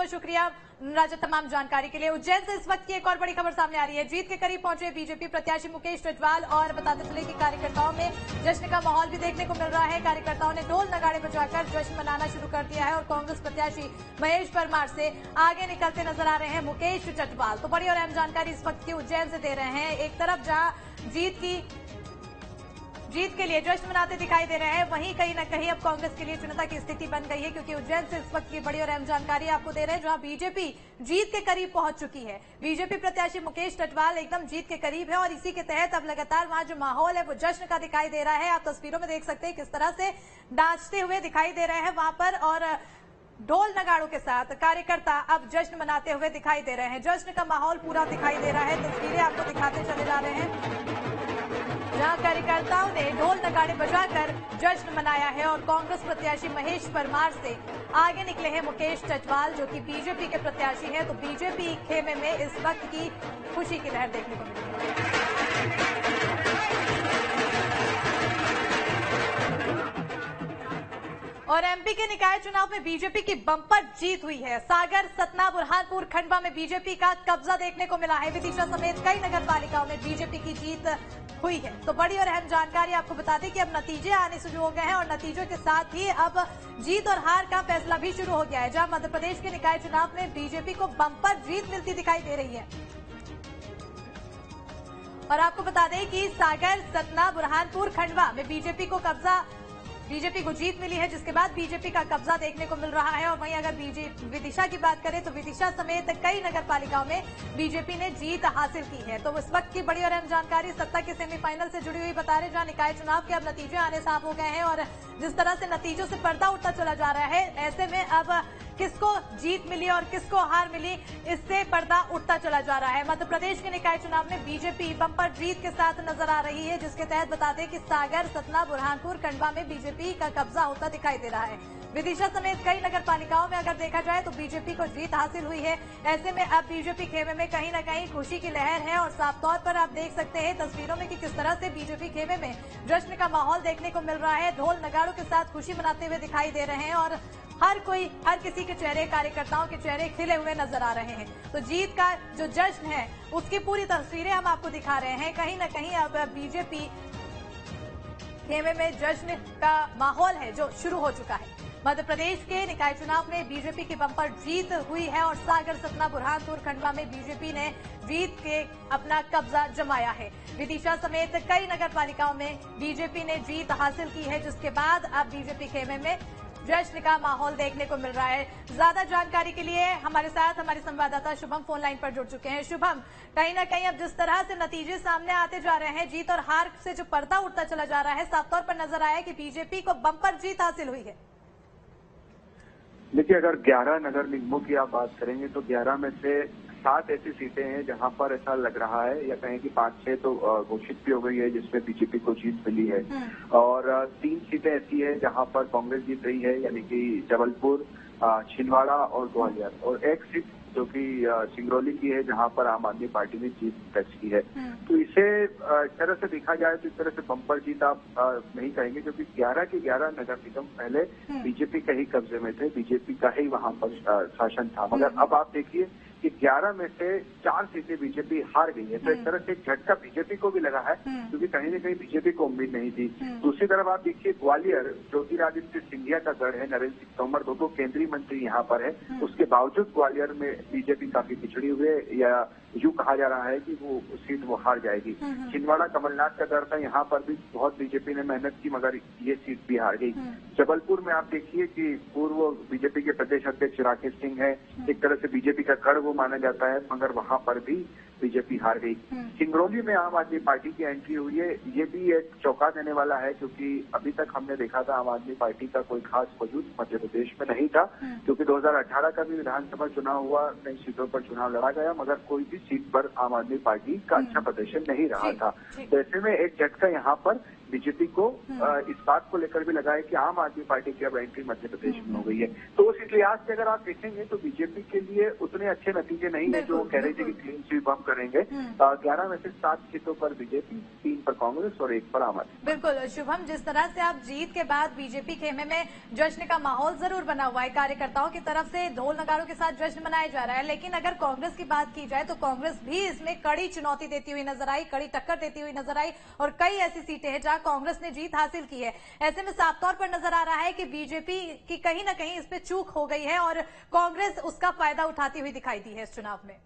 बहुत शुक्रिया राजा तमाम जानकारी के लिए। उज्जैन से इस वक्त की एक और बड़ी खबर सामने आ रही है। जीत के करीब पहुंचे बीजेपी प्रत्याशी मुकेश टिटवाल और बताते चले कि कार्यकर्ताओं में जश्न का माहौल भी देखने को मिल रहा है। कार्यकर्ताओं ने ढोल नगाड़े बजाकर जश्न मनाना शुरू कर दिया है और कांग्रेस प्रत्याशी महेश परमार से आगे निकलते नजर आ रहे हैं मुकेश टिटवाल। तो बड़ी और अहम जानकारी इस वक्त की उज्जैन से दे रहे हैं। एक तरफ जहां जीत के लिए जश्न मनाते दिखाई दे रहे हैं, वहीं कहीं न कहीं अब कांग्रेस के लिए चिंता की स्थिति बन गई है, क्योंकि उज्जैन से इस वक्त की बड़ी और अहम जानकारी आपको दे रहे हैं, जहां बीजेपी जीत के करीब पहुंच चुकी है। बीजेपी प्रत्याशी मुकेश टिटवाल एकदम जीत के करीब है और इसी के तहत अब लगातार वहां जो माहौल है वो जश्न का दिखाई दे रहा है। आप तस्वीरों में देख सकते हैं किस तरह से नाचते हुए दिखाई दे रहे हैं वहां पर, और ढोल नगाड़ों के साथ कार्यकर्ता अब जश्न मनाते हुए दिखाई दे रहे हैं। जश्न का माहौल पूरा दिखाई दे रहा है। तस्वीरें आपको दिखाते चले जा रहे हैं जहां कार्यकर्ताओं ने ढोल नगाड़े बजाकर जश्न मनाया है और कांग्रेस प्रत्याशी महेश परमार से आगे निकले हैं मुकेश टिटवाल, जो कि बीजेपी के प्रत्याशी हैं। तो बीजेपी खेमे में इस वक्त की खुशी की लहर देखने को मिली है। और एमपी के निकाय चुनाव में बीजेपी की बम्पर जीत हुई है। सागर, सतना, बुरहानपुर, खंडवा में बीजेपी का कब्जा देखने को मिला है। विदिशा समेत कई नगर पालिकाओं में बीजेपी की जीत हुई है। तो बड़ी और अहम जानकारी आपको बता दें कि अब नतीजे आने शुरू हो गए हैं और नतीजों के साथ ही अब जीत और हार का फैसला भी शुरू हो गया है, जहां मध्य प्रदेश के निकाय चुनाव में बीजेपी को बम्पर जीत मिलती दिखाई दे रही है। और आपको बता दें कि सागर, सतना, बुरहानपुर, खंडवा में बीजेपी को जीत मिली है, जिसके बाद बीजेपी का कब्जा देखने को मिल रहा है। और वहीं अगर विदिशा की बात करें तो विदिशा समेत कई नगर पालिकाओं में बीजेपी ने जीत हासिल की है। तो इस वक्त की बड़ी और अहम जानकारी सत्ता के सेमीफाइनल से जुड़ी हुई बता रहे, जहां निकाय चुनाव के अब नतीजे आने साफ हो गए हैं और जिस तरह से नतीजों से पर्दा उठता चला जा रहा है, ऐसे में अब किसको जीत मिली और किसको हार मिली, इससे पर्दा उठता चला जा रहा है। मध्य प्रदेश के निकाय चुनाव में बीजेपी बम्पर जीत के साथ नजर आ रही है, जिसके तहत बता दें कि सागर, सतना, बुरहानपुर, खंडवा में बीजेपी का कब्जा होता दिखाई दे रहा है। विदिशा समेत कई नगर पालिकाओं में अगर देखा जाए तो बीजेपी को जीत हासिल हुई है। ऐसे में अब बीजेपी खेमे में कहीं न कहीं खुशी की लहर है और साफ तौर पर आप देख सकते हैं तस्वीरों में कि किस तरह से बीजेपी खेमे में जश्न का माहौल देखने को मिल रहा है। ढोल नगाड़ों के साथ खुशी मनाते हुए दिखाई दे रहे हैं और हर किसी के चेहरे, कार्यकर्ताओं के चेहरे खिले हुए नजर आ रहे हैं। तो जीत का जो जश्न है उसकी पूरी तस्वीरें हम आपको दिखा रहे हैं। कहीं न कहीं अब बीजेपी खेमे में जश्न का माहौल है जो शुरू हो चुका है। मध्य प्रदेश के निकाय चुनाव में बीजेपी की बम्पर जीत हुई है और सागर, सतना, बुरहानपुर, खंडवा में बीजेपी ने जीत के अपना कब्जा जमाया है। विदिशा समेत कई नगर पालिकाओं में बीजेपी ने जीत हासिल की है, जिसके बाद अब बीजेपी खेमे में जश्न का माहौल देखने को मिल रहा है। ज्यादा जानकारी के लिए हमारे साथ हमारे संवाददाता शुभम फोन लाइन पर जुड़ चुके हैं। शुभम, कहीं ना कहीं अब जिस तरह से नतीजे सामने आते जा रहे हैं, जीत और हार से जो पर्दा उठता चला जा रहा है, साफ तौर पर नजर आया कि बीजेपी को बम्पर जीत हासिल हुई है। देखिए, अगर 11 नगर निगमों की आप बात करेंगे तो 11 में से 7 ऐसी सीटें हैं जहां पर ऐसा लग रहा है, या कहें कि 5-6 तो घोषित भी हो गई है जिसमें बीजेपी को जीत मिली है, और 3 सीटें ऐसी है जहां पर कांग्रेस जीत रही है, यानी कि जबलपुर, छिंदवाड़ा और ग्वालियर, और एक सीट जो कि सिंगरौली की है जहां पर आम आदमी पार्टी ने जीत दर्ज की है। तो इसे इस तरह से देखा जाए तो इस तरह से बम्पर जीत आप नहीं कहेंगे, क्योंकि 11 के 11 नगर निगम पहले बीजेपी के ही कब्जे में थे, बीजेपी का ही वहां पर शासन था। मगर अब आप देखिए कि 11 में से 4 सीटें बीजेपी हार गई है। तो एक तरह से एक झटका बीजेपी को भी लगा है, क्योंकि कहीं न कहीं बीजेपी को उम्मीद नहीं थी। दूसरी तरफ आप देखिए ग्वालियर, ज्योतिरादित्य सिंधिया का गढ़ है, नरेंद्र सिंह तोमर दो केंद्रीय मंत्री यहाँ पर है, उसके बावजूद ग्वालियर में बीजेपी काफी पिछड़ी हुई है, या यूं कहा जा रहा है कि वो सीट वो हार जाएगी। छिंदवाड़ा कमलनाथ का गढ़ था, यहाँ पर भी बहुत बीजेपी ने मेहनत की, मगर ये सीट भी हार गई। जबलपुर में आप देखिए कि पूर्व बीजेपी के प्रदेश अध्यक्ष राकेश सिंह है, एक तरह से बीजेपी का गढ़ वो माना जाता है, मगर वहां पर भी बीजेपी हार गई। सिंगरौली में आम आदमी पार्टी की एंट्री हुई है, ये भी एक चौंका देने वाला है, क्योंकि अभी तक हमने देखा था आम आदमी पार्टी का कोई खास वजूद मध्य प्रदेश में नहीं था, क्योंकि 2018 का भी विधानसभा चुनाव हुआ, कई सीटों पर चुनाव लड़ा गया, मगर कोई भी सीट पर आम आदमी पार्टी का अच्छा प्रदर्शन नहीं रहा था। तो ऐसे में एक झटका यहाँ पर बीजेपी को इस बात को लेकर भी लगा है कि आम आदमी पार्टी की अब एंट्री मध्य प्रदेश में हो गई है। तो उस लिहाज से अगर आप देखेंगे तो बीजेपी के लिए उतने अच्छे नतीजे नहीं है जो कह रहे थे कि क्लीन स्वीप हम करेंगे। 11 में से 7 सीटों पर बीजेपी, 3 पर कांग्रेस और 1 पर आम आदमी। बिल्कुल शुभम, जिस तरह से आप जीत के बाद बीजेपी खेमे में जश्न का माहौल जरूर बना हुआ है, कार्यकर्ताओं की तरफ से ढोल नगाड़ों के साथ जश्न मनाया जा रहा है, लेकिन अगर कांग्रेस की बात की जाए तो कांग्रेस भी इसमें कड़ी चुनौती देती हुई नजर आई, कड़ी टक्कर देती हुई नजर आई और कई ऐसी सीटें हैं जहां कांग्रेस ने जीत हासिल की है। ऐसे में साफ तौर पर नजर आ रहा है कि बीजेपी की कहीं ना कहीं इस पे चूक हो गई है और कांग्रेस उसका फायदा उठाती हुई दिखाई दी है इस चुनाव में।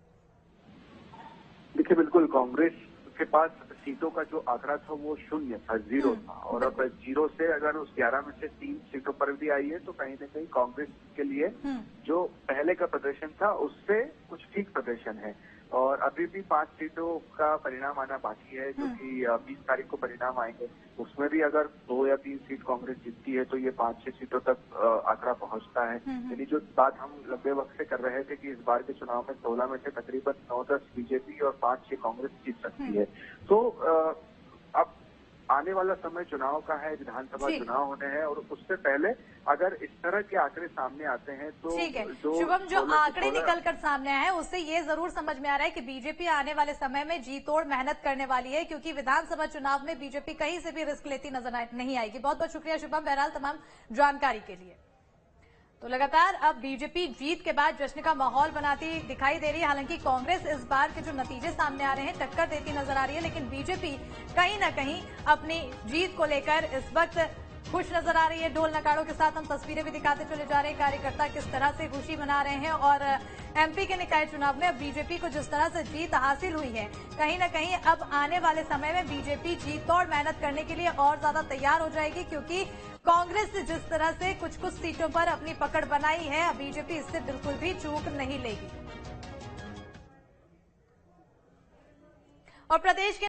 देखिए, बिल्कुल कांग्रेस के पास सीटों का जो आंकड़ा था वो 0 था, 0 था, और अब 0 से अगर उस 11 में से 3 सीटों पर भी आई है तो कहीं ना कहीं कांग्रेस के लिए जो पहले का प्रदर्शन था उससे कुछ ठीक प्रदर्शन है। और अभी भी 5 सीटों का परिणाम आना बाकी है, जो कि 20 तारीख को परिणाम आएंगे। उसमें भी अगर 2 या 3 सीट कांग्रेस जीतती है तो ये 5-6 सीटों तक आंकड़ा पहुंचता है। यानी जो बात हम लंबे वक्त से कर रहे थे कि इस बार के चुनाव में 16 में से तकरीबन 9-10 बीजेपी और 5-6 कांग्रेस जीत सकती है। तो अब आने वाला समय चुनाव का है, विधानसभा चुनाव होने हैं, और उससे पहले अगर इस तरह के आंकड़े सामने आते हैं तो ठीक है शुभम, जो आंकड़े निकल कर सामने आए हैं उससे ये जरूर समझ में आ रहा है कि बीजेपी आने वाले समय में जी तोड़ मेहनत करने वाली है, क्योंकि विधानसभा चुनाव में बीजेपी कहीं से भी रिस्क लेती नजर नहीं आएगी। बहुत बहुत शुक्रिया शुभम बहरहाल तमाम जानकारी के लिए। तो लगातार अब बीजेपी जीत के बाद जश्न का माहौल बनाती दिखाई दे रही है। हालांकि कांग्रेस इस बार के जो नतीजे सामने आ रहे हैं टक्कर देती नजर आ रही है, लेकिन बीजेपी कहीं ना कहीं अपनी जीत को लेकर इस वक्त खुश नजर आ रही है। ढोल नगाड़ों के साथ हम तस्वीरें भी दिखाते चले जा रहे हैं, कार्यकर्ता किस तरह से खुशी मना रहे हैं। और एमपी के निकाय चुनाव में अब बीजेपी को जिस तरह से जीत हासिल हुई है, कहीं ना कहीं अब आने वाले समय में बीजेपी जीत तोड़ मेहनत करने के लिए और ज्यादा तैयार हो जाएगी, क्योंकि कांग्रेस जिस तरह से कुछ सीटों पर अपनी पकड़ बनाई है, बीजेपी इससे बिल्कुल भी चूक नहीं लेगी। और प्रदेश के